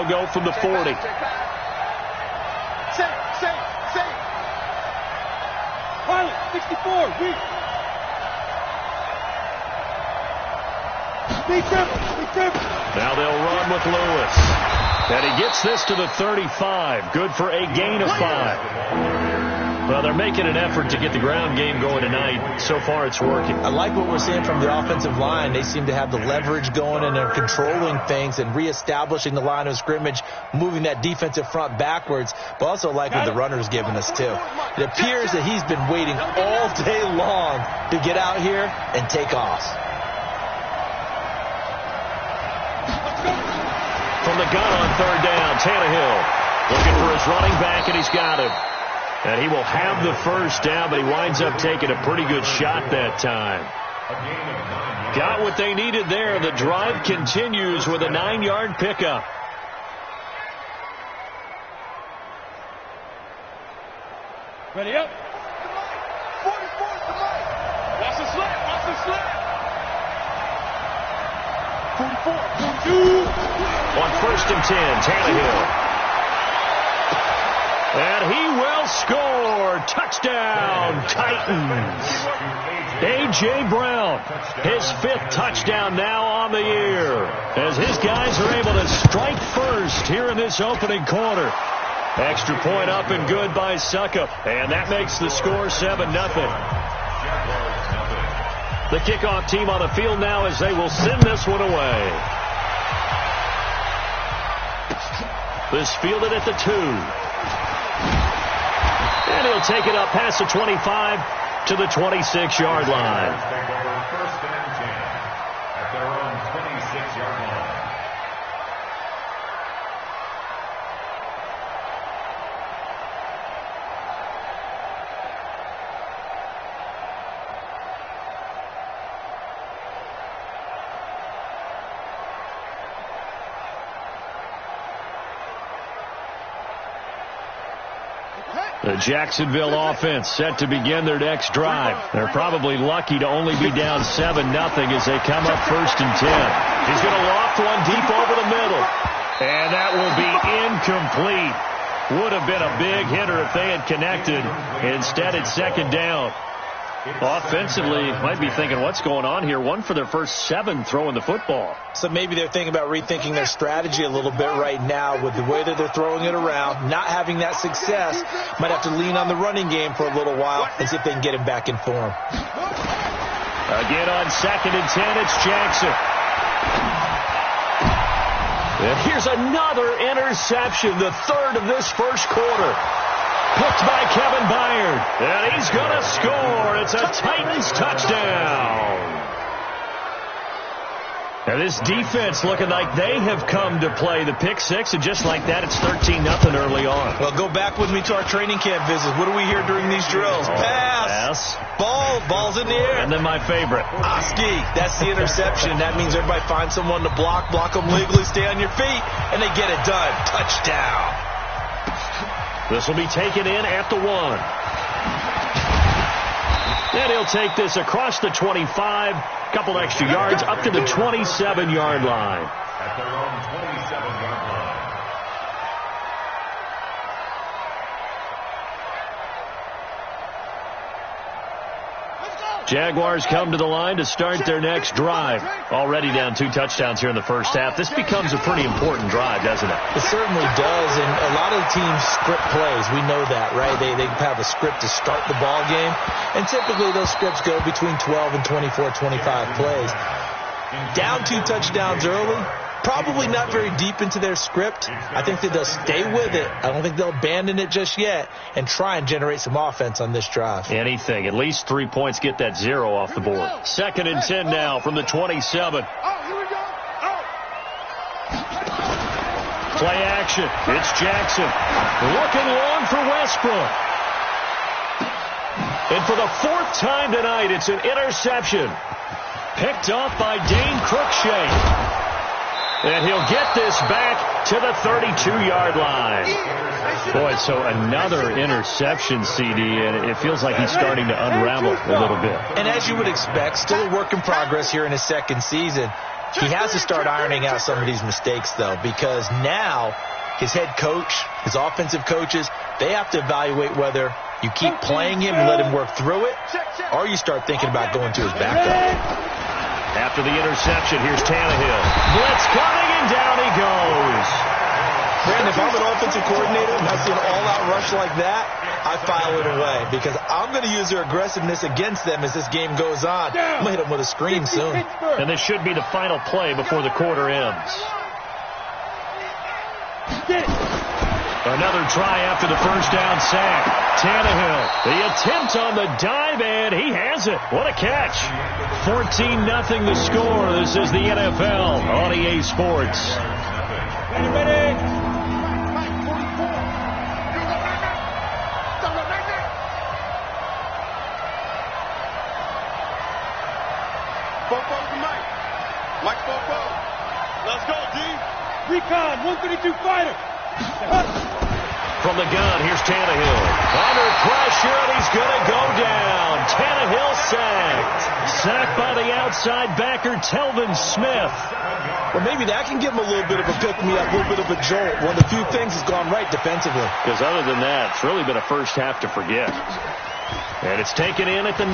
they'll go from the 40. Pilot, 64, weak. Now they'll run with Lewis. And he gets this to the 35. Good for a gain of 5. Well, they're making an effort to get the ground game going tonight. So far, it's working. I like what we're seeing from the offensive line. They seem to have the leverage going, and they're controlling things and reestablishing the line of scrimmage, moving that defensive front backwards, but also like what the runner's giving us, too. It appears that he's been waiting all day long to get out here and take off. From the gun on third down, Tannehill looking for his running back, and he's got him. And he will have the first down, but he winds up taking a pretty good shot that time. Got what they needed there. The drive continues with a 9-yard pickup. Ready up. 44, watch the slip, watch the slip. 44, 42. On 1st and 10, Tannehill. And he will score. Touchdown, Titans. A.J. Brown, his 5th touchdown now on the year, as his guys are able to strike first here in this opening quarter. Extra point up and good by Suckup, and that makes the score 7-0. The kickoff team on the field now as they will send this one away. This fielded at the 2. And he'll take it up past the 25 to the 26-yard line. First and 10 at their own 26-yard line. The Jacksonville offense set to begin their next drive. They're probably lucky to only be down 7-0 as they come up 1st and 10. He's going to loft one deep over the middle. And that will be incomplete. Would have been a big hitter if they had connected. Instead, it's 2nd down. Offensively, might be thinking, what's going on here? 1 for their first 7 throwing the football. So maybe they're thinking about rethinking their strategy a little bit right now with the way that they're throwing it around, not having that success. Might have to lean on the running game for a little while and see if they can get him back in form. Again on 2nd and 10, it's Jackson. And here's another interception, the 3rd of this first quarter. Picked by Kevin Byard. And he's going to score. It's a Titans touchdown. Now this defense looking like they have come to play the pick 6, and just like that, it's 13-0 early on. Well, go back with me to our training camp visits. What do we hear during these drills? Pass. Ball's in the air. And then my favorite. Oski. That's the interception. That means everybody finds someone to block them legally, stay on your feet, and they get it done. Touchdown. This will be taken in at the 1. And he'll take this across the 25. Couple extra yards up to the 27-yard line. At their own 27-yard line. Jaguars come to the line to start their next drive. Already down 2 touchdowns here in the first half. This becomes a pretty important drive, doesn't it? It certainly does, and a lot of the teams script plays. We know that, right? They have a script to start the ball game, and typically those scripts go between 12 and 24, 25 plays. Down 2 touchdowns early, probably not very deep into their script. I think that they'll stay with it. I don't think they'll abandon it just yet and try and generate some offense on this drive. Anything. At least 3 points, get that 0 off the board. 2nd and 10 now from the 27. Play action. It's Jackson. Looking long for Westbrook. And for the 4th time tonight, it's an interception. Picked off by Dane Cruikshank. And he'll get this back to the 32-yard line. Boy, so another interception, CD, and it feels like he's starting to unravel a little bit. And as you would expect, still a work in progress here in his 2nd season. He has to start ironing out some of these mistakes, though, because now his head coach, his offensive coaches, they have to evaluate whether you keep playing him and let him work through it, or you start thinking about going to his backup. After the interception, here's Tannehill. Blitz coming, and down he goes. Brandon, if I'm an offensive coordinator and I see an all-out rush like that, I file it away because I'm going to use their aggressiveness against them as this game goes on. I'm going to hit them with a screen soon. And this should be the final play before the quarter ends. Another try after the first down sack. Tannehill, the attempt on the dive, and he has it. What a catch. 14-0 the score. This is the NFL on EA Sports. Ready. Let's go, D. Recon, 132 fighter. From the gun, here's Tannehill. Under pressure, and he's going to go down. Tannehill sacked. Sacked by the outside backer, Telvin Smith. Well, maybe that can give him a little bit of a pick-me-up, a little bit of a jolt. One of the few things has gone right defensively. Because other than that, it's really been a first half to forget. And it's taken in at the 9.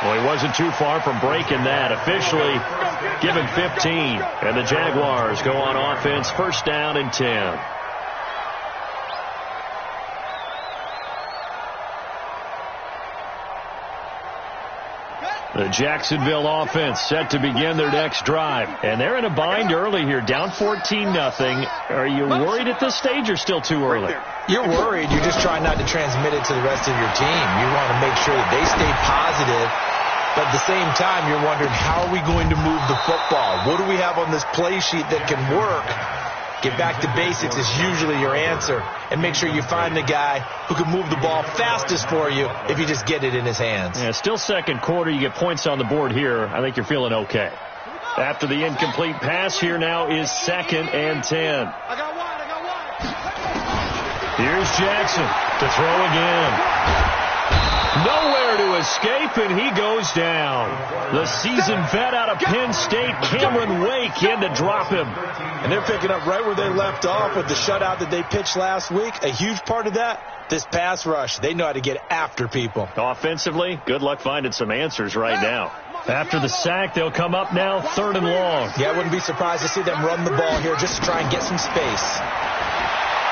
Well, he wasn't too far from breaking that. Officially given 15. And the Jaguars go on offense, first down and 10. The Jacksonville offense set to begin their next drive. And they're in a bind early here, down 14-0. Are you worried at this stage or still too early? You're worried. You're just trying not to transmit it to the rest of your team. You want to make sure that they stay positive. But at the same time, you're wondering, how are we going to move the football? What do we have on this play sheet that can work? Get back to basics is usually your answer. And make sure you find the guy who can move the ball fastest for you if you just get it in his hands. Yeah, still second quarter. You get points on the board here. I think you're feeling okay. After the incomplete pass, here now is 2nd and 10. Here's Jackson to throw again. Nowhere to escape, and he goes down. The seasoned vet out of Penn State, Cameron Wake, in to drop him. And they're picking up right where they left off with the shutout that they pitched last week. A huge part of that, this pass rush. They know how to get after people. Offensively, good luck finding some answers right now. After the sack, they'll come up now, 3rd and long. Yeah, I wouldn't be surprised to see them run the ball here just to try and get some space.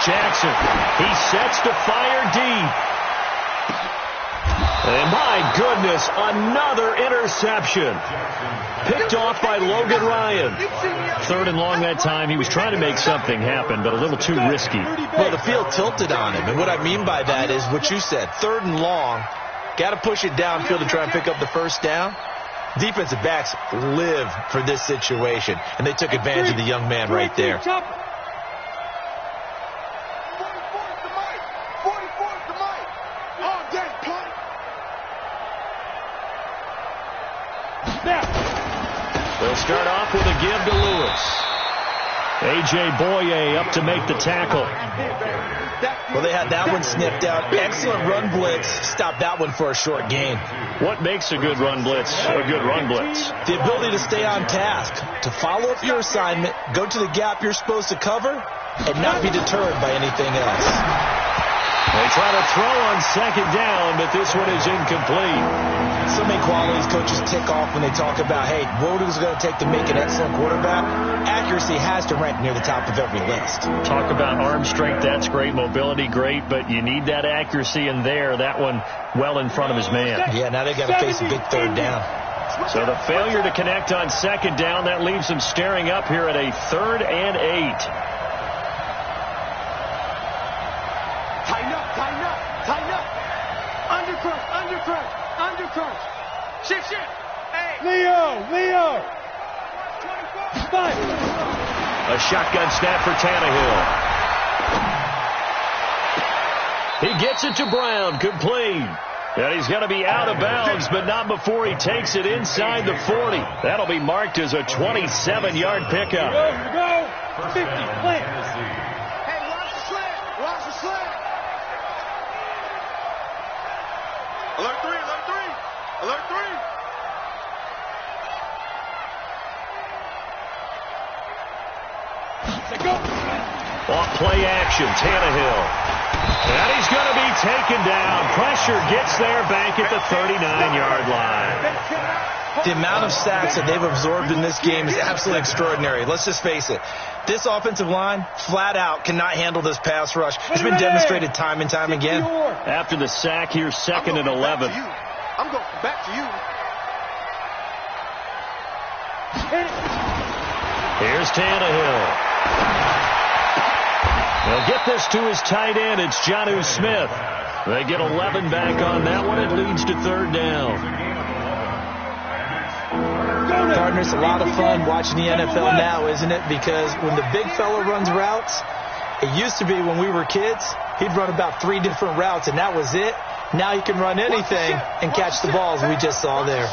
Jackson, he sets to fire deep. And my goodness, another interception. Picked off by Logan Ryan. 3rd and long that time. He was trying to make something happen, but a little too risky. Well, the field tilted on him. And what I mean by that is what you said. 3rd and long. Got to push it downfield to try and pick up the first down. Defensive backs live for this situation. And they took advantage of the young man right there. They'll start off with a give to Lewis. A.J. Boye up to make the tackle. Well, they had that one snipped out. Excellent run blitz. Stopped that one for a short gain. What makes a good run blitz a good run blitz? The ability to stay on task, to follow up your assignment, go to the gap you're supposed to cover, and not be deterred by anything else. They try to throw on 2nd down, but this one is incomplete. So many qualities coaches tick off when they talk about, hey, what is it going to take to make an excellent quarterback? Accuracy has to rank near the top of every list. Talk about arm strength, that's great. Mobility, great, but you need that accuracy in there. That one well in front of his man. Yeah, now they got to face a big 3rd down. So the failure to connect on 2nd down, that leaves them staring up here at a 3rd and 8. Undercrunch. Shift. Hey. Leo. 5. A shotgun snap for Tannehill. He gets it to Brown, complete. And he's going to be out of bounds, but not before he takes it inside the 40. That'll be marked as a 27-yard pickup. Here we go. 50, plant. Hey, watch the slant. Alert 3. Off play action, Tannehill. And he's going to be taken down. Pressure gets there, back at the 39-yard line. The amount of sacks that they've absorbed in this game is absolutely extraordinary. Let's just face it. This offensive line, flat out, cannot handle this pass rush. It's been demonstrated time and time again. After the sack, here's 2nd and 11. I'm going back to you. Here's Tannehill. They'll get this to his tight end. It's Jonnu Smith. They get 11 back on that one. It leads to 3rd down. Partner, it's a lot of fun watching the NFL now, isn't it? Because when the big fella runs routes, it used to be when we were kids, he'd run about 3 different routes, and that was it. Now he can run anything and catch the balls we just saw there.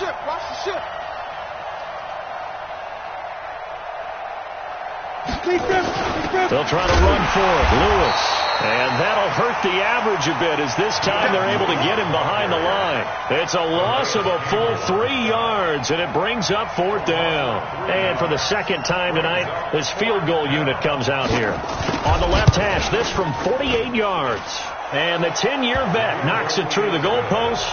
They'll try to run for it. Lewis. And that'll hurt the average a bit, as this time they're able to get him behind the line. It's a loss of a full 3 yards, and it brings up 4th down. And for the 2nd time tonight, this field goal unit comes out here. On the left hash, this from 48 yards. And the 10-year vet knocks it through the goalpost,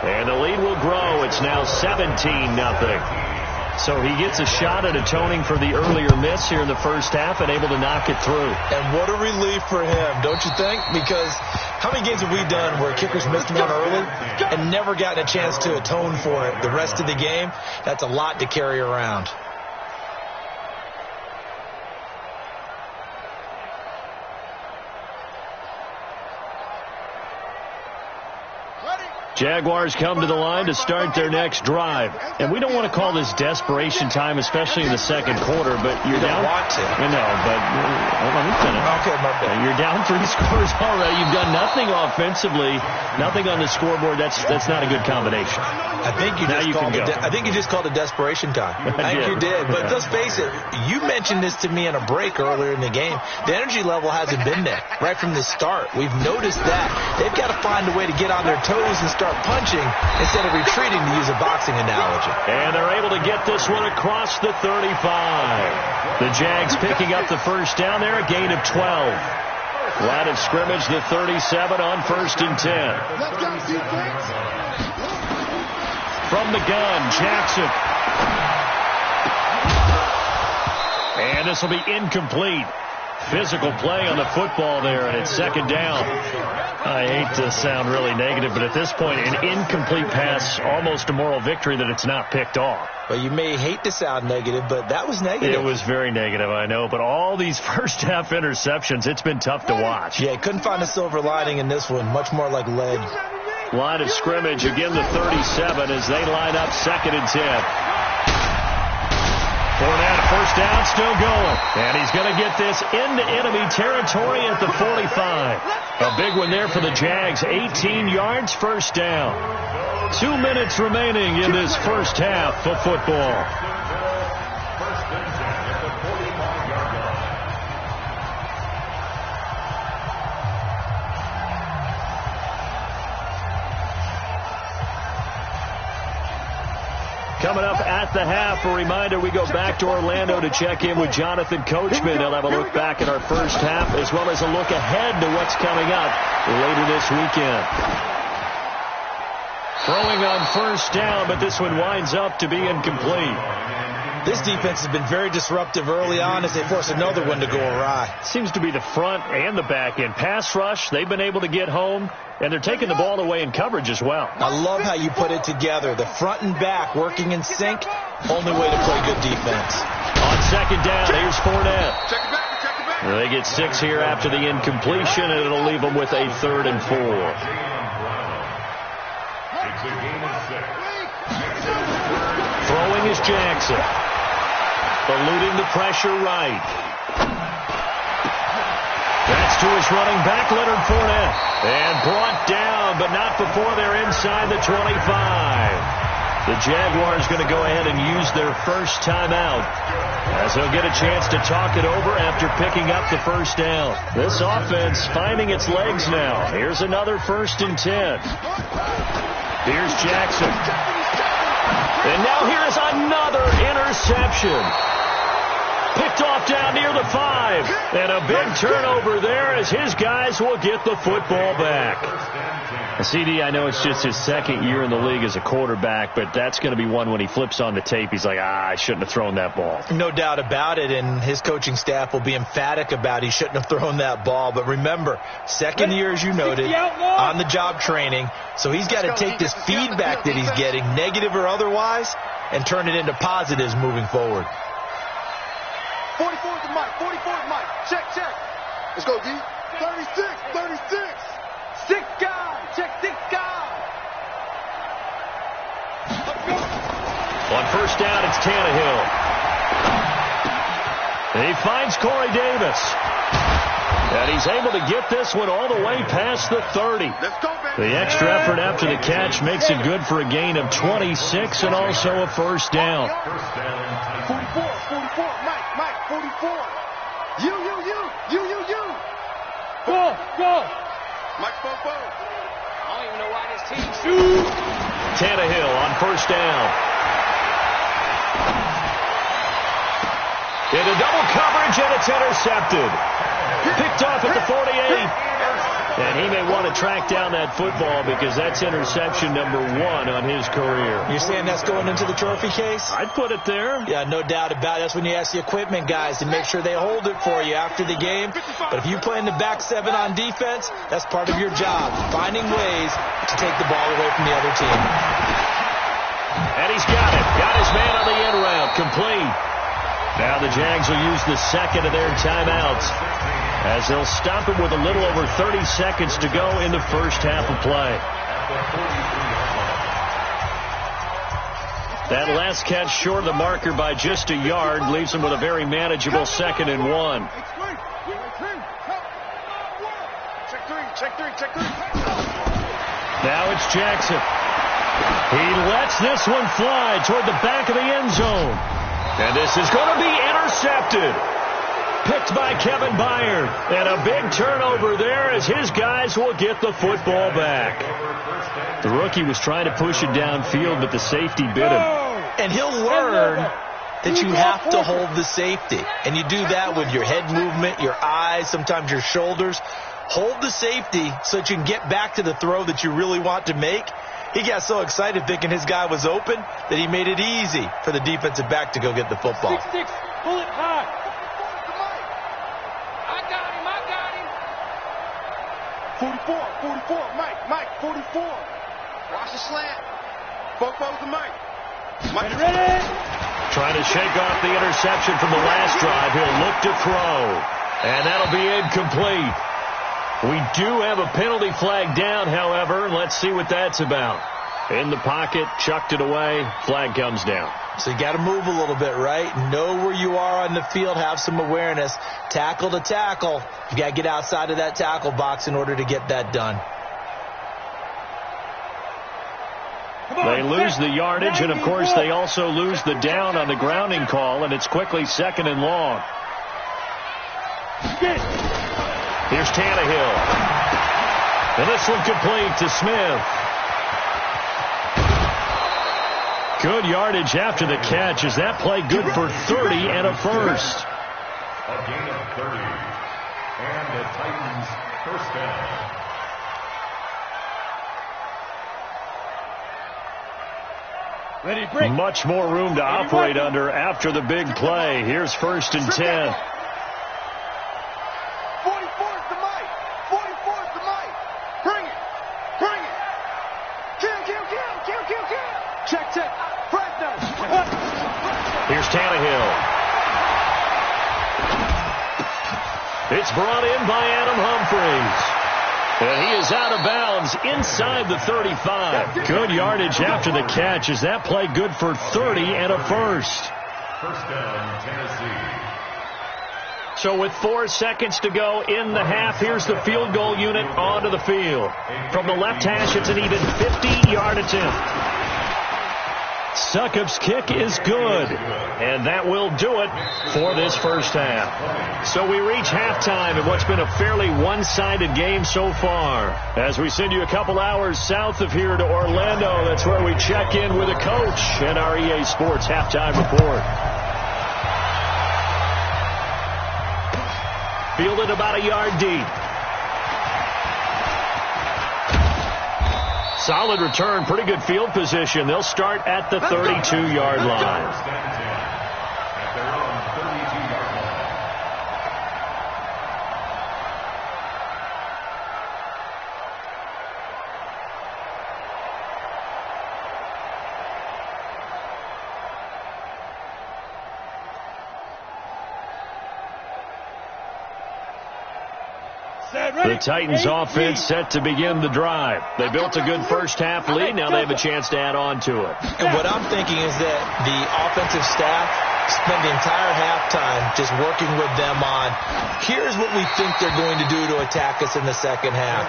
and the lead will grow. It's now 17-0. So he gets a shot at atoning for the earlier miss here in the first half and able to knock it through. And what a relief for him, don't you think? Because how many games have we done where kickers missed one early and never gotten a chance to atone for it the rest of the game? That's a lot to carry around. Jaguars come to the line to start their next drive. And we don't want to call this desperation time, especially in the 2nd quarter, but you're down. Want to. No, but let me finish. Okay, my bad. You're down 3 scores already. You've done nothing offensively, nothing on the scoreboard. That's not a good combination. I think you just called it desperation time. I think you did. But let's face it, you mentioned this to me in a break earlier in the game. The energy level hasn't been there right from the start. We've noticed that. They've got to find a way to get on their toes and start punching instead of retreating, to use a boxing analogy. And they're able to get this one across the 35. The Jags picking up the first down there, a gain of 12. Line of scrimmage, the 37 on 1st and 10. From the gun, Jackson. And this will be incomplete. Physical play on the football there, and it's 2nd down. I hate to sound really negative, but at this point, an incomplete pass, almost a moral victory that it's not picked off. Well, you may hate to sound negative, but that was negative. It was very negative, I know, but all these first-half interceptions, it's been tough to watch. Yeah, couldn't find a silver lining in this one, much more like lead. Line of scrimmage, again the 37 as they line up 2nd and 10. Fournette, first down, still going. And he's going to get this into enemy territory at the 45. A big one there for the Jags. 18 yards, first down. 2 minutes remaining in this first half of football. Coming up at the half, a reminder, we go back to Orlando to check in with Jonathan Coachman. He'll have a look back at our first half as well as a look ahead to what's coming up later this weekend. Throwing on first down, but this one winds up to be incomplete. This defense has been very disruptive early on as they force another one to go awry. Seems to be the front and the back end. Pass rush, they've been able to get home, and they're taking the ball away in coverage as well. I love how you put it together. The front and back working in sync, only way to play good defense. On 2nd down, here's Fournette. They get 6 here after the incompletion, and it'll leave them with a 3rd and 4. Throwing is Jackson. Eluding the pressure right. That's to his running back, Leonard Fournette. And brought down, but not before they're inside the 25. The Jaguars going to go ahead and use their first timeout as they'll get a chance to talk it over after picking up the first down. This offense finding its legs now. Here's another 1st and 10. Here's Jackson. And now here's another interception. Picked off down near the 5. drive. And a big turnover there as his guys will get the football back. CD, I know it's just his second year in the league as a quarterback, but that's going to be one when he flips on the tape, he's like, I shouldn't have thrown that ball. No doubt about it, and his coaching staff will be emphatic about he shouldn't have thrown that ball. But remember, second year, as you noted, on-the-job training, so he's got to take this feedback that he's getting, negative or otherwise, and turn it into positives moving forward. 44 is the mic. 44 is the mic. Check, check. Let's go, D. 36, 36. 6 guys. Check 6 guys. Let's go. On first down, it's Tannehill. And he finds Corey Davis. And he's able to get this one all the way past the 30. Let's go, baby. The extra effort after the catch makes it good for a gain of 26 and also a first down. 44, 44. Mike, 44. You. Go. Mike, go. I don't even know why this team shoots. Tannehill on first down. Into double coverage, and it's intercepted. Picked off at the 48. And he may want to track down that football because that's interception number 1 on his career. You're saying that's going into the trophy case? I'd put it there. Yeah, no doubt about it. That's when you ask the equipment guys to make sure they hold it for you after the game. But if you play in the back 7 on defense, that's part of your job, finding ways to take the ball away from the other team. And he's got it. Got his man on the end route. Complete. Now the Jags will use the second of their timeouts as they'll stop it with a little over 30 seconds to go in the first half of play. That last catch short of the marker by just a yard leaves him with a very manageable 2nd and 1. Check three. Now it's Jackson. He lets this one fly toward the back of the end zone. And this is going to be intercepted. Picked by Kevin Byard. And a big turnover there as his guys will get the football back. The rookie was trying to push it downfield, but the safety bit him. And he'll learn that you have to hold the safety. And you do that with your head movement, your eyes, sometimes your shoulders. Hold the safety so that you can get back to the throw that you really want to make. He got so excited thinking his guy was open that he made it easy for the defensive back to go get the football. 6, pull it high. I got him. 44, Mike, 44. Watch the slant. Both the Mike. Mike ready? Trying to shake off the interception from the last drive. He'll look to throw. And that'll be incomplete. We do have a penalty flag down, however. Let's see what that's about. In the pocket, chucked it away. Flag comes down. So you got to move a little bit, right? Know where you are on the field. Have some awareness. Tackle to tackle. You got to get outside of that tackle box in order to get that done. They lose the yardage, and, of course, they also lose the down on the grounding call, and it's quickly 2nd and long. Here's Tannehill. And this one complete to Smith. Good yardage after the catch. Is that play good for 30 and a first? A gain of 30. And the Titans first down. Ready, break. Much more room to operate under after the big play. Here's 1st and 10. 44 is the mic. 44 is the mic. Bring it. Kill. Check. Fresno. Here's Tannehill. It's brought in by Adam Humphries. And he is out of bounds inside the 35. Good yardage after the catch. Is that play good for 30 and a first? First down, Tennessee. So with 4 seconds to go in the half, here's the field goal unit onto the field. From the left hash, it's an even 50-yard attempt. Succop's kick is good, and that will do it for this first half. So we reach halftime in what's been a fairly one-sided game so far. As we send you a couple hours south of here to Orlando, that's where we check in with a coach and our EA Sports halftime report. fielded about a yard deep. Solid return, pretty good field position. They'll start at the 32-yard line. At their own 32-yard line. The Titans offense set to begin the drive. They built a good first-half lead. Now they have a chance to add on to it. And what I'm thinking is that the offensive staff spent the entire halftime just working with them on, here's what we think they're going to do to attack us in the second half.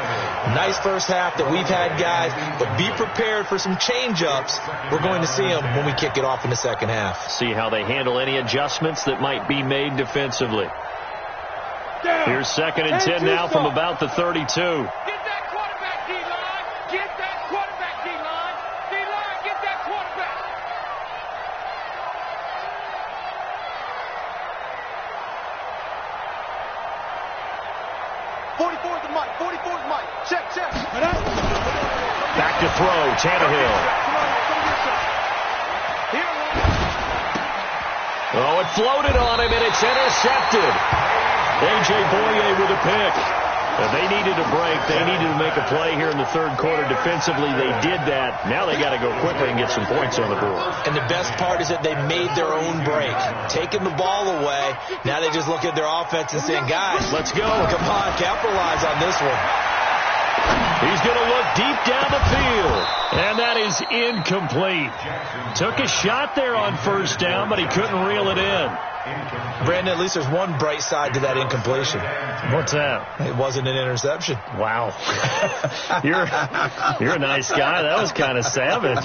Nice first half that we've had, guys, but be prepared for some change-ups. We're going to see them when we kick it off in the second half. See how they handle any adjustments that might be made defensively. Here's 2nd and 10 now from about the 32. Get that quarterback, D-line. Get that quarterback, D-line. D-line, get that quarterback. '44's the mic. 44's the mic. Check, check. Back to throw, Tannehill. Oh, it floated on him, and it's intercepted. A.J. Boye with a pick. They needed a break. They needed to make a play here in the third quarter. Defensively, they did that. Now they got to go quickly and get some points on the board. And the best part is that they made their own break. Taking the ball away, now they just look at their offense and saying, guys, let's go. Come on, capitalize on this one. He's going to look deep down the field. And that is incomplete. Took a shot there on first down, but he couldn't reel it in. Brandon, at least there's one bright side to that incompletion. What's that? It wasn't an interception. Wow. You're a nice guy. That was kind of savage.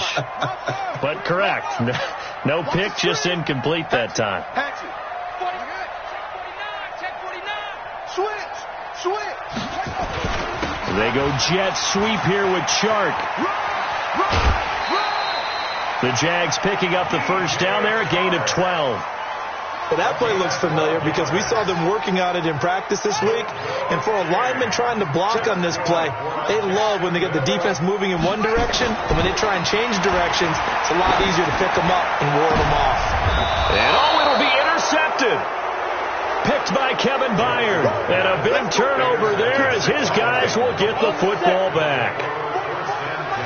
But correct. No pick, just incomplete that time. They go jet sweep here with Chark. The Jags picking up the first down there, a gain of 12. Well, that play looks familiar because we saw them working on it in practice this week. And for a lineman trying to block on this play, they love when they get the defense moving in one direction. And when they try and change directions, it's a lot easier to pick them up and ward them off. And it'll be intercepted. Picked by Kevin Byard. And a big turnover there as his guys will get the football back.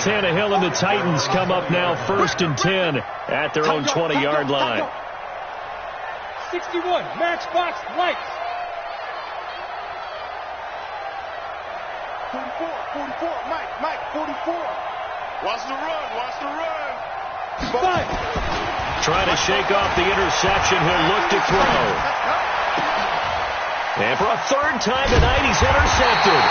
Tannehill and the Titans come up now 1st and 10 at their own 20-yard line. 61, matchbox lights. 44, Mike, 44. Watch the run. Five. Trying to shake off the interception. He'll look to throw. And for a third time tonight, he's intercepted.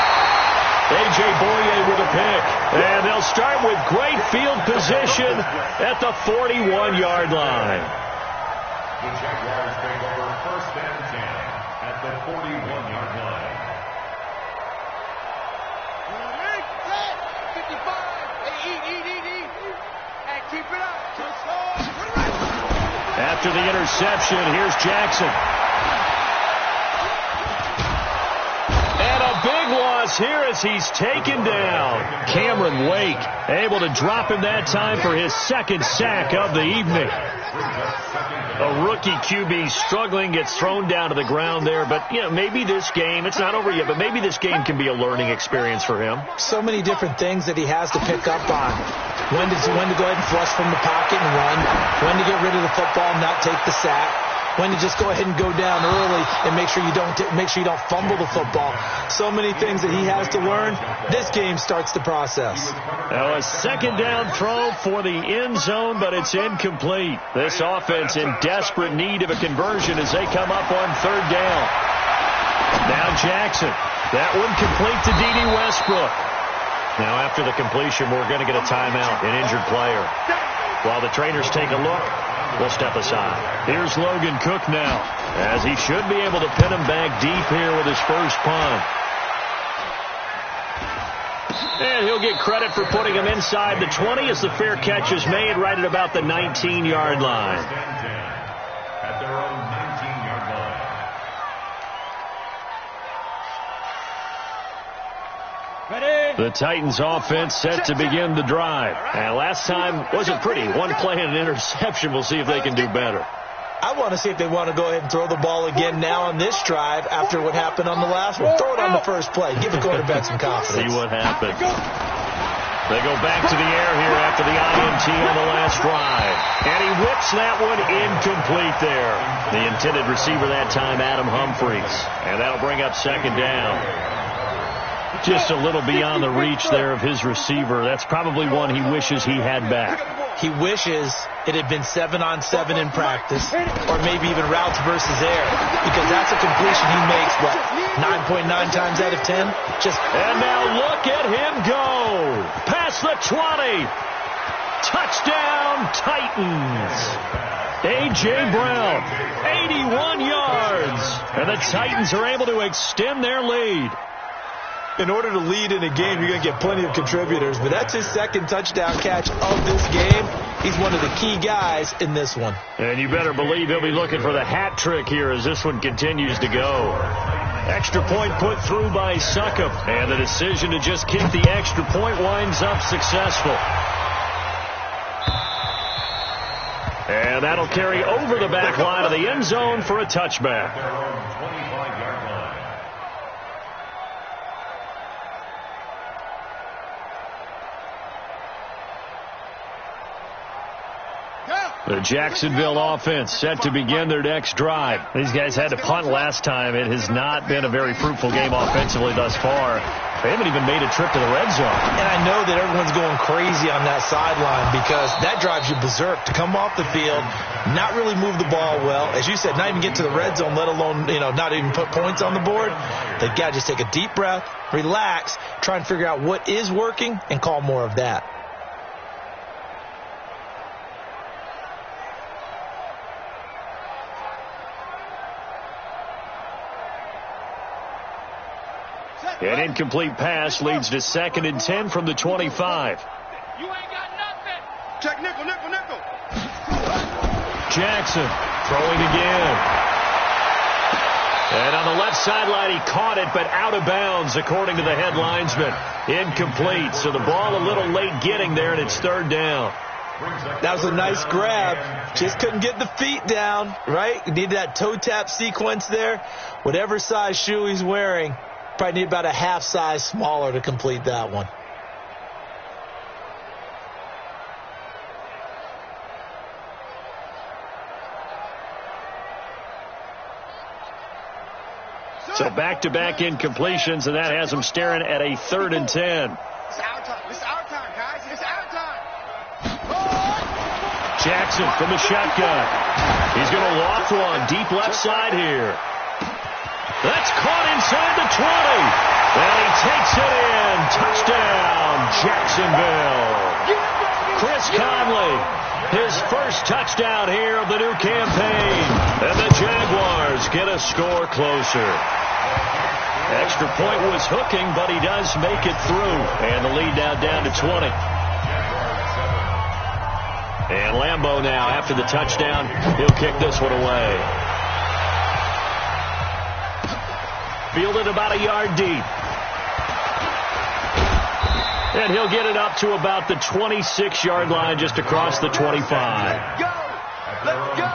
A.J. Boye with a pick. And they'll start with great field position at the 41-yard line. The Jaguars take over 1st and 10 at the 41-yard line. 55. Eat. Hey, keep it up. After the interception, here's Jackson. And a big loss here as he's taken down. Cameron Wake able to drop him that time for his 2nd sack of the evening. A rookie QB struggling, gets thrown down to the ground there. But, maybe this game, it's not over yet, but maybe this game can be a learning experience for him. So many different things that he has to pick up on. When to go ahead and flush from the pocket and run. When to get rid of the football and not take the sack. When to just go ahead and go down early and make sure you don't fumble the football. So many things that he has to learn. This game starts the process. Now a 2nd down throw for the end zone, but it's incomplete. This offense in desperate need of a conversion as they come up on 3rd down. Now Jackson. That one complete to D.D. Westbrook. Now after the completion, we're going to get a timeout, an injured player. While the trainers take a look, we'll step aside. Here's Logan Cook now, as he should be able to pin him back deep here with his first punt. And he'll get credit for putting him inside the 20 as the fair catch is made right at about the 19-yard line. At their own 19-yard line. The Titans offense set to begin the drive. And last time wasn't pretty. One play and an interception. We'll see if they can do better. I want to see if they want to go ahead and throw the ball again now on this drive after what happened on the last one. Throw it on the first play. Give the quarterback some confidence. See what happens. They go back to the air here after the INT on the last drive. And he whips that one incomplete there. The intended receiver that time, Adam Humphries. And that'll bring up second down. Just a little beyond the reach there of his receiver. That's probably one he wishes he had back. He wishes it had been 7-on-7 in practice, or maybe even routes versus air, because that's a completion he makes, what, 9.9 times out of 10? And now look at him go. Past the 20. Touchdown, Titans. A.J. Brown, 81 yards. And the Titans are able to extend their lead. In order to lead in a game, you're going to get plenty of contributors, but that's his second touchdown catch of this game. He's one of the key guys in this one. And you better believe he'll be looking for the hat trick here as this one continues to go. Extra point put through by Succop, and the decision to just kick the extra point winds up successful. And that'll carry over the back line of the end zone for a touchback. The Jacksonville offense set to begin their next drive. These guys had to punt last time. It has not been a very fruitful game offensively thus far. They haven't even made a trip to the red zone. And I know that everyone's going crazy on that sideline because that drives you berserk to come off the field, not really move the ball well. As you said, not even get to the red zone, let alone, not even put points on the board. They've got to just take a deep breath, relax, try and figure out what is working, and call more of that. An incomplete pass leads to 2nd and 10 from the 25. You ain't got nothing. Check nickel. Jackson throwing again. And on the left sideline, he caught it, but out of bounds, according to the head linesman. Incomplete, so the ball a little late getting there, and it's 3rd down. That was a nice grab. Just couldn't get the feet down, right? Needed that toe tap sequence there. Whatever size shoe he's wearing, probably need about a half size smaller to complete that one. So back-to-back incompletions, and that has him staring at a 3rd and 10. It's our time, guys. It's our time. Jackson from the shotgun. He's going to loft one deep left side here. That's caught inside the 20. And he takes it in. Touchdown, Jacksonville. Chris Conley, his first touchdown here of the new campaign. And the Jaguars get a score closer. Extra point was hooking, but he does make it through. And the lead now down to 20. And Lambeau now, after the touchdown, he'll kick this one away. Fielded about a yard deep. And he'll get it up to about the 26-yard line, just across the 25. Go! Let's go!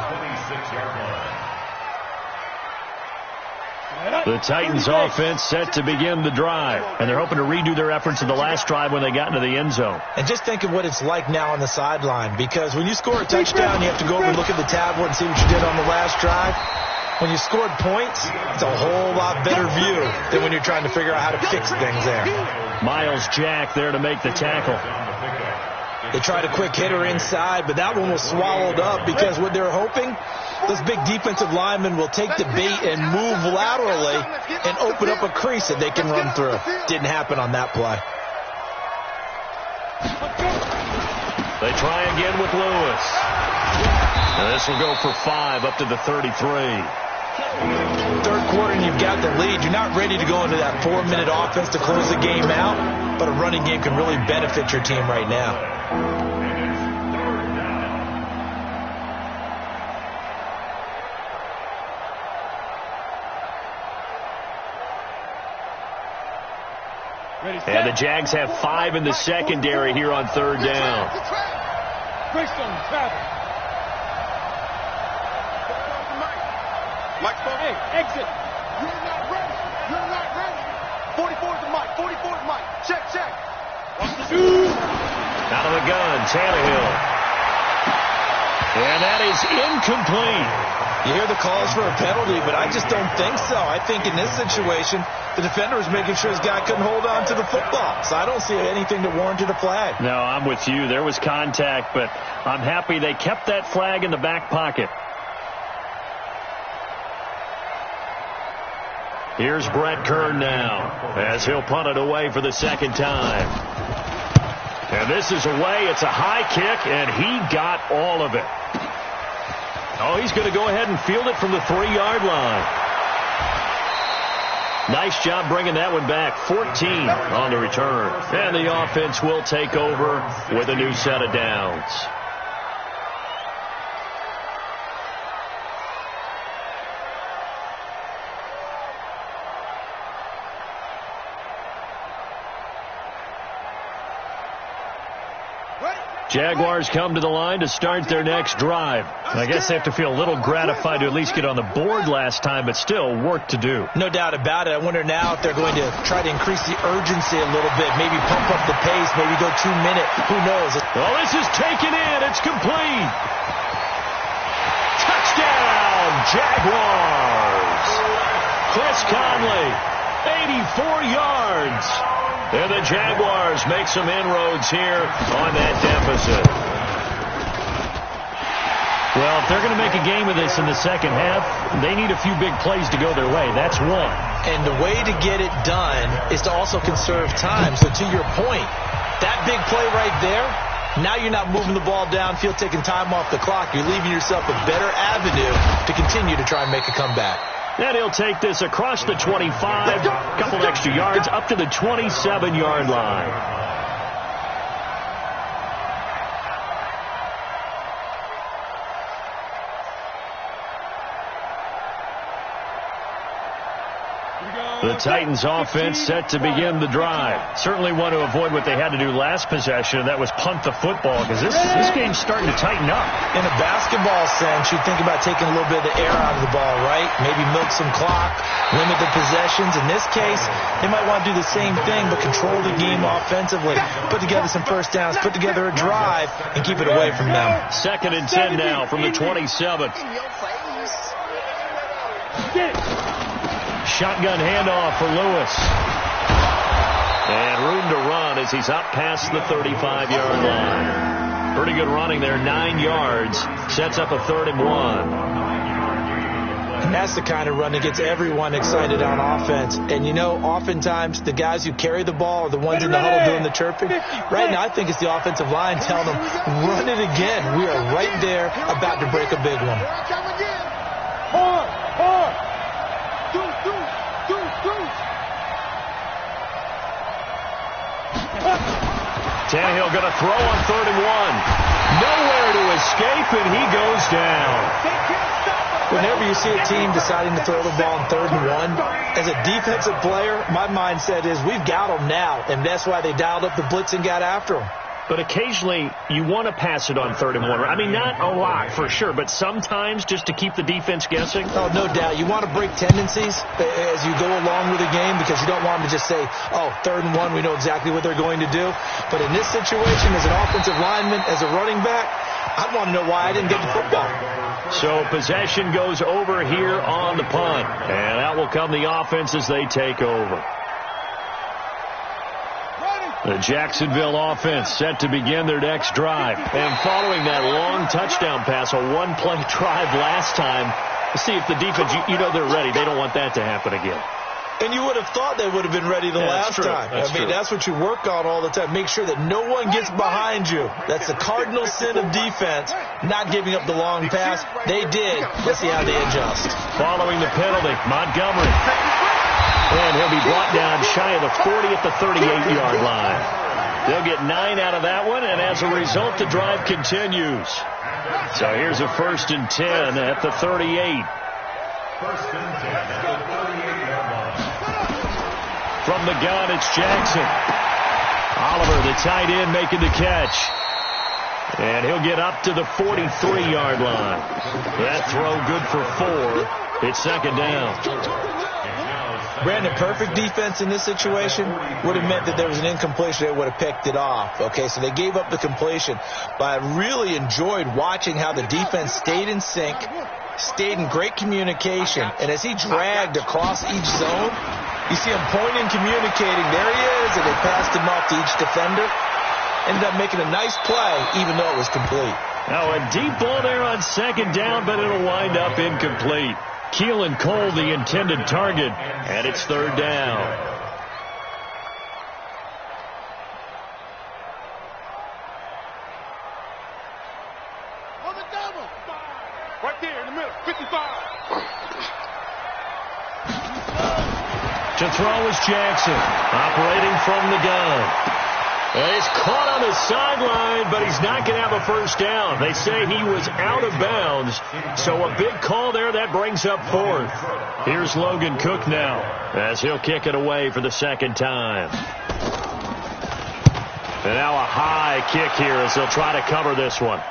The Titans offense set to begin the drive, and they're hoping to redo their efforts in the last drive when they got into the end zone. And just think of what it's like now on the sideline, because when you score a touchdown, you have to go over and look at the tablet and see what you did on the last drive. When you scored points, it's a whole lot better view than when you're trying to figure out how to fix things there. Miles Jack there to make the tackle. They tried a quick hitter inside, but that one was swallowed up because what they're hoping, those big defensive linemen will take the bait and move laterally and open up a crease that they can run through. Didn't happen on that play. They try again with Lewis. And this will go for 5 up to the 33. Third quarter and you've got the lead. You're not ready to go into that 4-minute offense to close the game out, but a running game can really benefit your team right now. And the Jags have 5 in the secondary here on third down. Christian, travel. Hey, exit. You're not ready. You're not ready. 44 to Mike. 44 to Mike. Check, check. Out of the gun, Tannehill. And that is incomplete. You hear the calls for a penalty, but I just don't think so. I think in this situation, the defender was making sure his guy couldn't hold on to the football. So I don't see anything that warranted a flag. No, I'm with you. There was contact, but I'm happy they kept that flag in the back pocket. Here's Brett Kern now as he'll punt it away for the second time. And this is away. It's a high kick, and he got all of it. Oh, he's going to go ahead and field it from the 3-yard line. Nice job bringing that one back. 14 on the return. And the offense will take over with a new set of downs. Jaguars come to the line to start their next drive. I guess they have to feel a little gratified to at least get on the board last time, but still work to do. No doubt about it. I wonder now if they're going to try to increase the urgency a little bit, maybe pump up the pace, maybe go 2-minute. Who knows? Well, this is taken in. It's complete. Touchdown, Jaguars. Chris Conley, 84 yards. And the Jaguars make some inroads here on that deficit. Well, if they're going to make a game of this in the second half, they need a few big plays to go their way. That's one. And the way to get it done is to also conserve time. So to your point, that big play right there, now you're not moving the ball downfield, taking time off the clock. You're leaving yourself a better avenue to continue to try and make a comeback. And he'll take this across the 25, a couple extra yards, up to the 27-yard line. The Titans offense set to begin the drive. Certainly want to avoid what they had to do last possession, and that was punt the football, because this game's starting to tighten up. In a basketball sense, you think about taking a little bit of the air out of the ball, right? Maybe milk some clock, limit the possessions. In this case, they might want to do the same thing, but control the game offensively. Put together some first downs, put together a drive, and keep it away from them. 2nd and 10 now from the 27. Shotgun handoff for Lewis. And room to run as he's up past the 35-yard line. Pretty good running there, 9 yards. Sets up a 3rd and 1. And that's the kind of run that gets everyone excited on offense. And, you know, oftentimes the guys who carry the ball are the ones in the huddle doing the chirping. Right now, I think it's the offensive line telling them, run it again. We are right there about to break a big one. Tannehill going to throw on 3rd and 1. Nowhere to escape, and he goes down. Whenever you see a team deciding to throw the ball on 3rd and 1, as a defensive player, my mindset is we've got them now, and that's why they dialed up the blitz and got after them. But occasionally, you want to pass it on 3rd and 1. I mean, not a lot for sure, but sometimes just to keep the defense guessing. Oh, no doubt. You want to break tendencies as you go along with the game because you don't want them to just say, oh, 3rd and 1, we know exactly what they're going to do. But in this situation, as an offensive lineman, as a running back, I'd want to know why I didn't get the football. So possession goes over here on the punt. And out will come the offense as they take over. The Jacksonville offense set to begin their next drive. And following that long touchdown pass, a one-play drive last time, to see if the defense, you know they're ready. They don't want that to happen again. And you would have thought they would have been ready the last time. That's what you work on all the time. Make sure that no one gets behind you. That's the cardinal sin of defense, not giving up the long pass. They did. Let's see how they adjust. Following the penalty, Montgomery. And he'll be brought down shy of the 40 at the 38-yard line. They'll get 9 out of that one, and as a result, the drive continues. So here's a 1st and 10 at the 38. 1st and 10 at the 38-yard line. From the gun, it's Jackson. Oliver, the tight end, making the catch. And he'll get up to the 43-yard line. That throw good for 4. It's second down. Brandon, perfect defense in this situation would have meant that there was an incompletion. They would have picked it off. Okay, so they gave up the completion. But I really enjoyed watching how the defense stayed in sync, stayed in great communication. And as he dragged across each zone, you see him pointing, communicating. There he is, and they passed him off to each defender. Ended up making a nice play, even though it was complete. Now a deep ball there on second down, but it'll wind up incomplete. Keelan Cole, the intended target, and it's third down. On the double. Right there in the middle, 55. To throw is Jackson, operating from the gun. He's caught on the sideline, but he's not going to have a first down. They say he was out of bounds, so a big call there. That brings up 4th. Here's Logan Cook now, as he'll kick it away for the second time. And now a high kick here as they'll try to cover this one.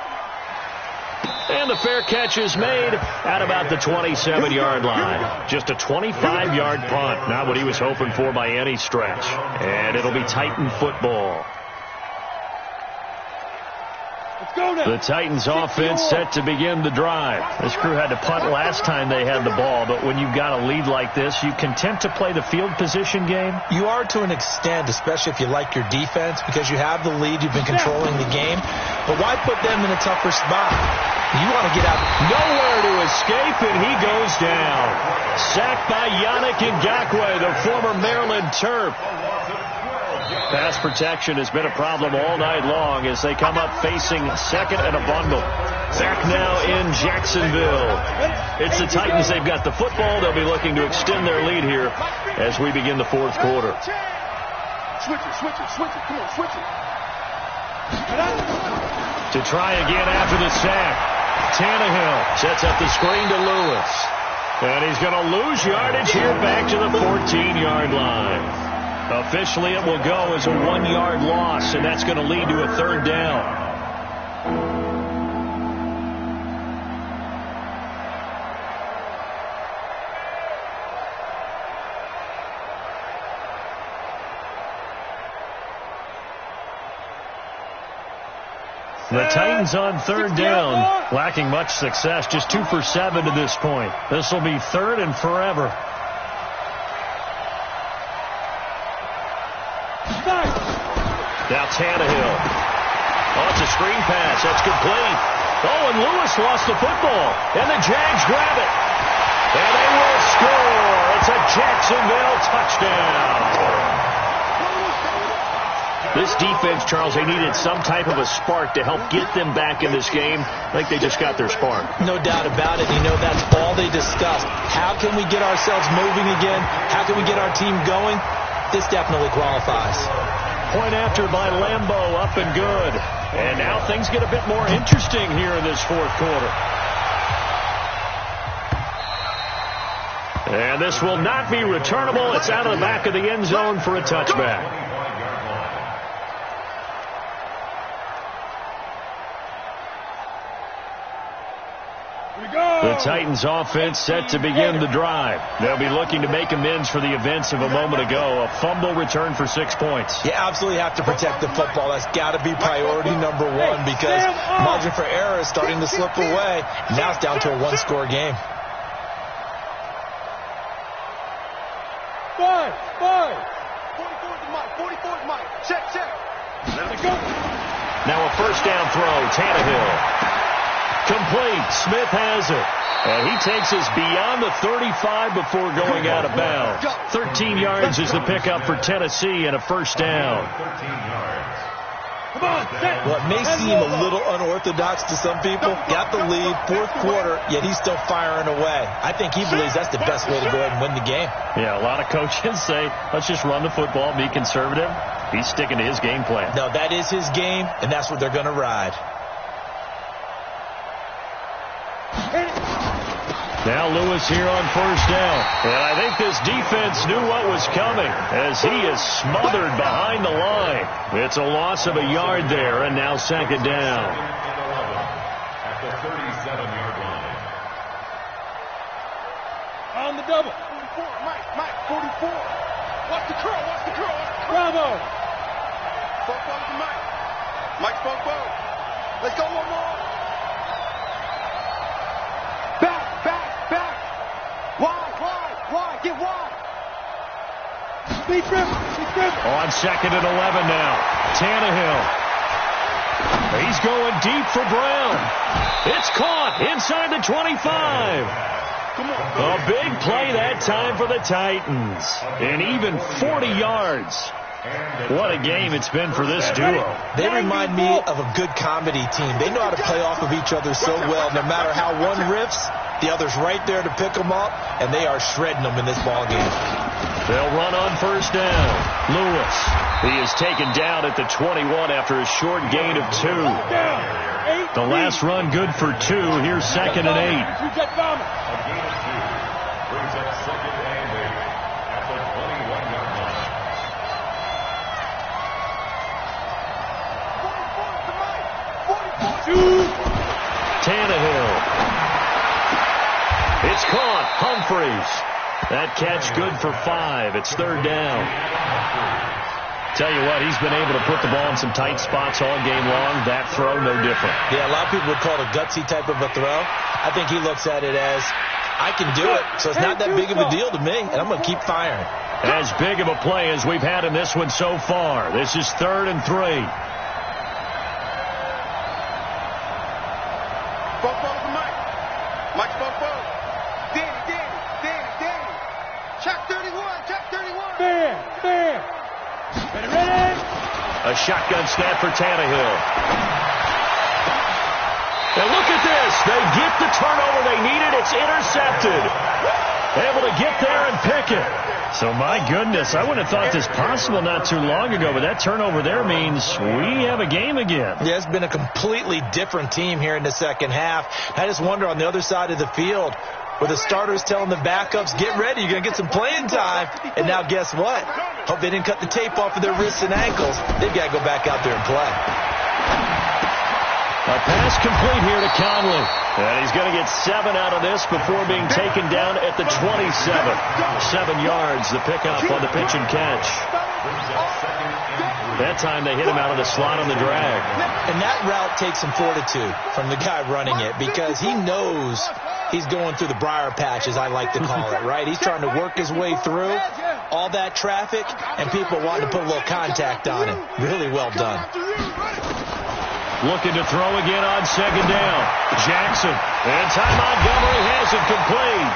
And the fair catch is made at about the 27-yard line. Just a 25-yard punt. Not what he was hoping for by any stretch. And it'll be Titan football. The Titans offense set to begin the drive. This crew had to punt last time they had the ball, but when you've got a lead like this, you content to play the field position game? You are to an extent, especially if you like your defense, because you have the lead, you've been controlling the game. But why put them in a tougher spot? You want to get out. Nowhere to escape, and he goes down. Sacked by Yannick Ngakoue, the former Maryland Terp. Pass protection has been a problem all night long as they come up facing second and a bundle. Back now in Jacksonville. It's the Titans. They've got the football. They'll be looking to extend their lead here as we begin the fourth quarter. Switch it. Come on, switch it. To try again after the sack. Tannehill sets up the screen to Lewis. And he's going to lose yardage here back to the 14-yard line. Officially, it will go as a 1-yard loss, and that's going to lead to a third down. The Titans on third down, lacking much success, just 2 for 7 to this point. This will be third and forever. Now Tannehill. Oh, it's a screen pass. That's complete. Oh, and Lewis lost the football. And the Jags grab it. And they will score. It's a Jacksonville touchdown. This defense, Charles, they needed some type of a spark to help get them back in this game. I think they just got their spark. No doubt about it. You know, that's all they discussed. How can we get ourselves moving again? How can we get our team going? This definitely qualifies. Point after by Lambeau, up and good. And now things get a bit more interesting here in this fourth quarter. And this will not be returnable. It's out of the back of the end zone for a touchback. The Titans offense set to begin the drive. They'll be looking to make amends for the events of a moment ago. A fumble return for 6 points. You absolutely have to protect the football. That's got to be priority number one because margin for error is starting to slip away. Now it's down to a one-score game. Five. 44's Mike. 44's Mike. Check. Let it go. Now a first down throw. Tannehill. Complete. Smith has it. And he takes us beyond the 35 before going out of bounds. 13 yards is the pickup for Tennessee and a first down. Well, it may seem a little unorthodox to some people. Got the lead, fourth quarter, yet he's still firing away. I think he believes that's the best way to go ahead and win the game. Yeah, a lot of coaches say, let's just run the football, be conservative. He's sticking to his game plan. No, that is his game, and that's what they're going to ride. Now Lewis here on first down. And I think this defense knew what was coming as he is smothered behind the line. It's a loss of a yard there, and now second down. At the 37-yard line. On the double. 44, Mike, 44. Watch the curl, watch the curl. Bravo. Spoke to Mike. Mike spoke. Let's go one more. Back. Wide, get wide. Speed dribble. On second and 11 now. Tannehill. He's going deep for Brown. It's caught inside the 25. A big play that time for the Titans. And even 40 yards. What a game it's been for this duo. They remind me of a good comedy team. They know how to play off of each other so well. No matter how one riffs, the other's right there to pick them up, and they are shredding them in this ball game. They'll run on first down. Lewis. He is taken down at the 21 after a short gain of 2. The last run good for 2. Here's second and 8. A gain of 2. Brings up second and 8 at the 21-yard line. Tannehill. It's caught. Humphreys. That catch good for 5. It's third down. Tell you what, he's been able to put the ball in some tight spots all game long. That throw, no different. Yeah, a lot of people would call it a gutsy type of a throw. I think he looks at it as, I can do it, so it's not that big of a deal to me, and I'm going to keep firing. As big of a play as we've had in this one so far. This is 3rd and 3. Mike spoke. Danny. Check 31. There. Ready. A shotgun snap for Tannehill. And look at this. They get the turnover they needed. It's intercepted. Able to get there and pick it. So, my goodness, I wouldn't have thought this possible not too long ago, but that turnover there means we have a game again. Yeah, it's been a completely different team here in the second half. I just wonder on the other side of the field, where the starters telling the backups, get ready, you're going to get some playing time. And now guess what? Hope they didn't cut the tape off of their wrists and ankles. They've got to go back out there and play. A pass complete here to Conley. And he's going to get 7 out of this before being taken down at the 27. 7 yards, the pickup on the pitch and catch. That time they hit him out of the slot on the drag. And that route takes some fortitude from the guy running it because he knows he's going through the briar patch, as I like to call it, right? He's trying to work his way through all that traffic and people wanting to put a little contact on him. Really well done. Looking to throw again on second down. Jackson. And Ty Montgomery has it complete.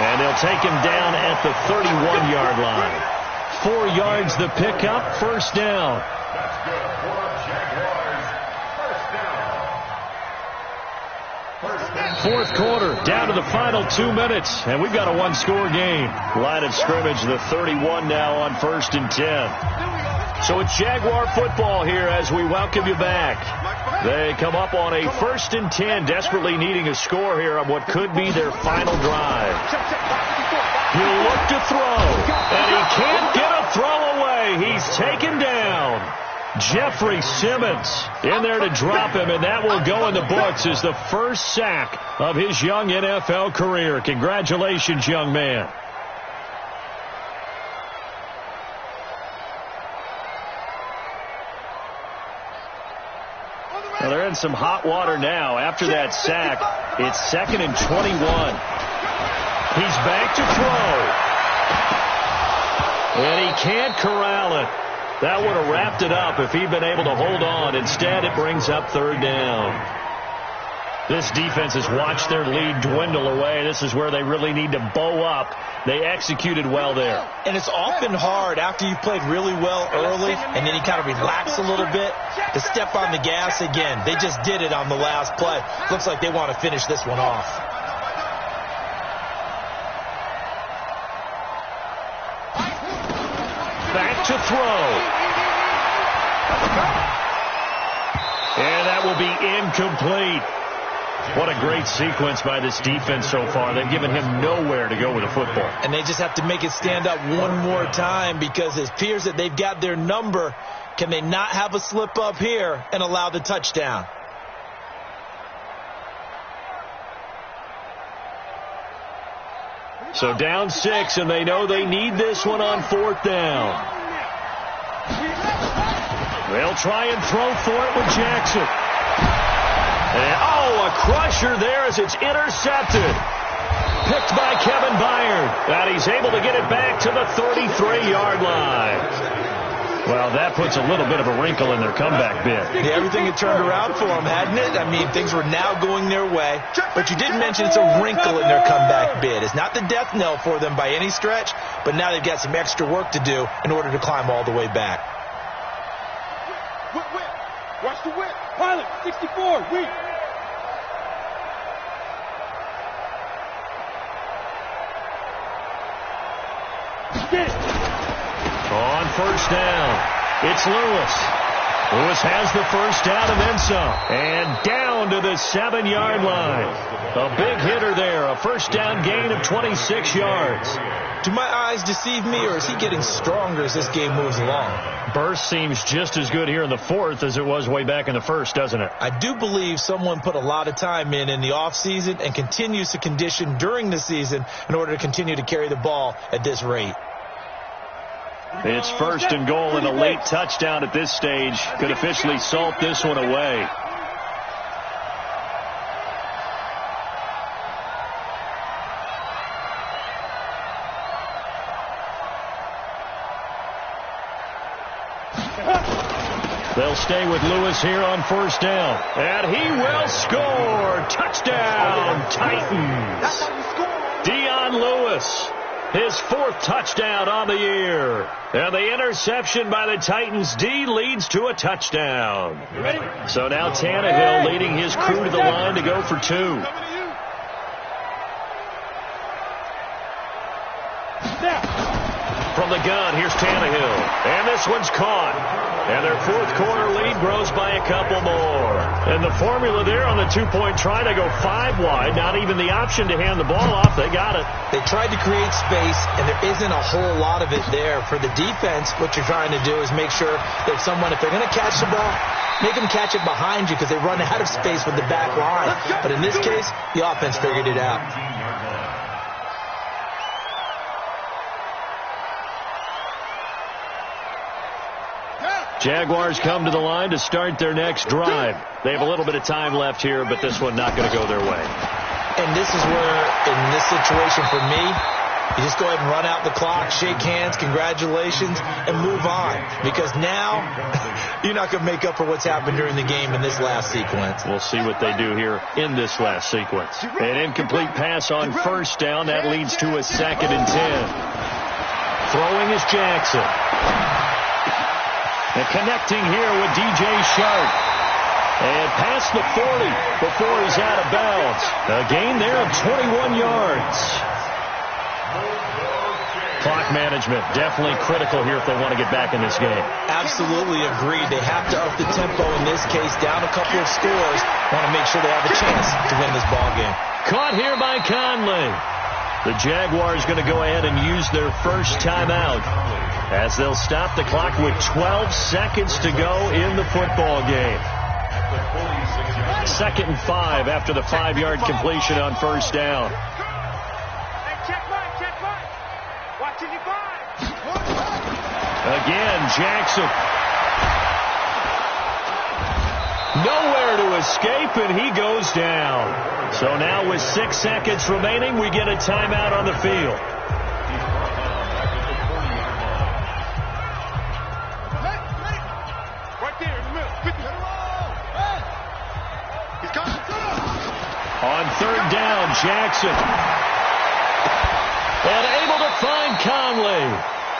And they'll take him down at the 31-yard line. 4 yards the pickup. First down. That's good for Jaguars. First down. Fourth quarter. Down to the final 2 minutes. And we've got a one-score game. Line of scrimmage, the 31 now on 1st and 10. So it's Jaguar football here as we welcome you back. They come up on a 1st and 10, desperately needing a score here on what could be their final drive. He'll look to throw, and he can't get a throw away. He's taken down. Jeffrey Simmons in there to drop him, and that will go in the books as the first sack of his young NFL career. Congratulations, young man. Well, they're in some hot water now. After that sack, it's 2nd and 21. He's back to throw. And he can't corral it. That would have wrapped it up if he'd been able to hold on. Instead, it brings up 3rd down. This defense has watched their lead dwindle away. This is where they really need to bow up. They executed well there. And it's often hard after you've played really well early and then you kind of relax a little bit to step on the gas again. They just did it on the last play. Looks like they want to finish this one off. Back to throw. And that will be incomplete. What a great sequence by this defense so far. They've given him nowhere to go with the football. And they just have to make it stand up one more time because it appears that they've got their number. Can they not have a slip up here and allow the touchdown? So down 6, and they know they need this one on 4th down. They'll try and throw for it with Jackson. And, a crusher there as it's intercepted. Picked by Kevin Byard. And he's able to get it back to the 33-yard line. Well, that puts a little bit of a wrinkle in their comeback bid. Yeah, everything had turned around for them, hadn't it? I mean, things were now going their way. But you did mention it's a wrinkle in their comeback bid. It's not the death knell for them by any stretch, but now they've got some extra work to do in order to climb all the way back. Whip. Watch the whip. Pilot, 64, weak. On 1st down, it's Lewis. Lewis has the 1st down and then some. And down to the 7-yard line. A big hitter there, a 1st down gain of 26 yards. Do my eyes deceive me, or is he getting stronger as this game moves along? Burst seems just as good here in the 4th as it was way back in the 1st, doesn't it? I do believe someone put a lot of time in the offseason and continues to condition during the season in order to continue to carry the ball at this rate. It's 1st and goal, and a late touchdown at this stage could officially salt this one away. They'll stay with Lewis here on 1st down. And he will score. Touchdown, Titans. Dion Lewis. His 4th touchdown on the year. And the interception by the Titans D leads to a touchdown. So now Tannehill leading his crew to the line to go for 2. From the gun, here's Tannehill. And this one's caught. And their 4th quarter lead grows by a couple more. And the formula there on the 2-point try to go 5 wide. Not even the option to hand the ball off. They got it. They tried to create space, and there isn't a whole lot of it there. For the defense, what you're trying to do is make sure that if they're going to catch the ball, make them catch it behind you because they run out of space with the back line. But in this case, the offense figured it out. Jaguars come to the line to start their next drive. They have a little bit of time left here, but this one not going to go their way. And this is where, in this situation for me, you just go ahead and run out the clock, shake hands, congratulations, and move on. Because now, you're not going to make up for what's happened during the game in this last sequence. We'll see what they do here in this last sequence. An incomplete pass on 1st down. That leads to a 2nd and 10. Throwing is Jackson. And connecting here with DJ Sharp. And past the 40 before he's out of bounds. A gain there of 21 yards. Clock management definitely critical here if they want to get back in this game. Absolutely agreed. They have to up the tempo in this case, down a couple of scores. Want to make sure they have a chance to win this ball game. Caught here by Conley. The Jaguars going to go ahead and use their 1st timeout as they'll stop the clock with 12 seconds to go in the football game. 2nd and 5 after the 5-yard completion on 1st down. Again, Jackson. Nowhere to escape, and he goes down. So now with 6 seconds remaining, we get a timeout on the field. On 3rd down, Jackson. And able to find Conley.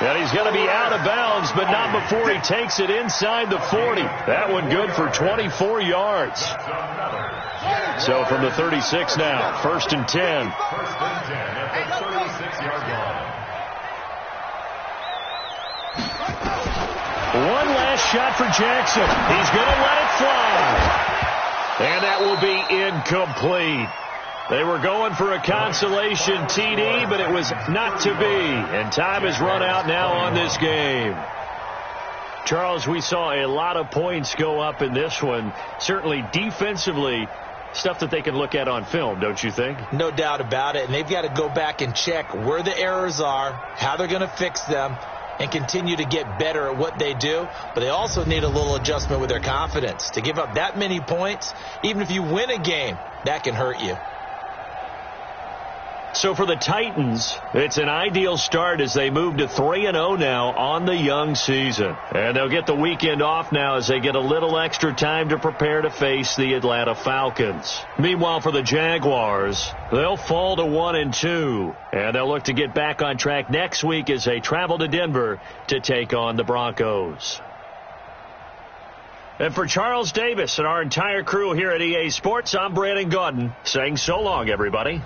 And he's going to be out of bounds, but not before he takes it inside the 40. That one good for 24 yards. So from the 36 now, 1st and 10. One last shot for Jackson. He's going to let it fly. And that will be incomplete. They were going for a consolation TD, but it was not to be. And time has run out now on this game. Charles, we saw a lot of points go up in this one. Certainly defensively, stuff that they can look at on film, don't you think? No doubt about it. And they've got to go back and check where the errors are, how they're going to fix them, and continue to get better at what they do. But they also need a little adjustment with their confidence. To give up that many points, even if you win a game, that can hurt you. So for the Titans, it's an ideal start as they move to 3-0 now on the young season. And they'll get the weekend off now as they get a little extra time to prepare to face the Atlanta Falcons. Meanwhile, for the Jaguars, they'll fall to 1-2. And they'll look to get back on track next week as they travel to Denver to take on the Broncos. And for Charles Davis and our entire crew here at EA Sports, I'm Brandon Gaudin saying so long, everybody.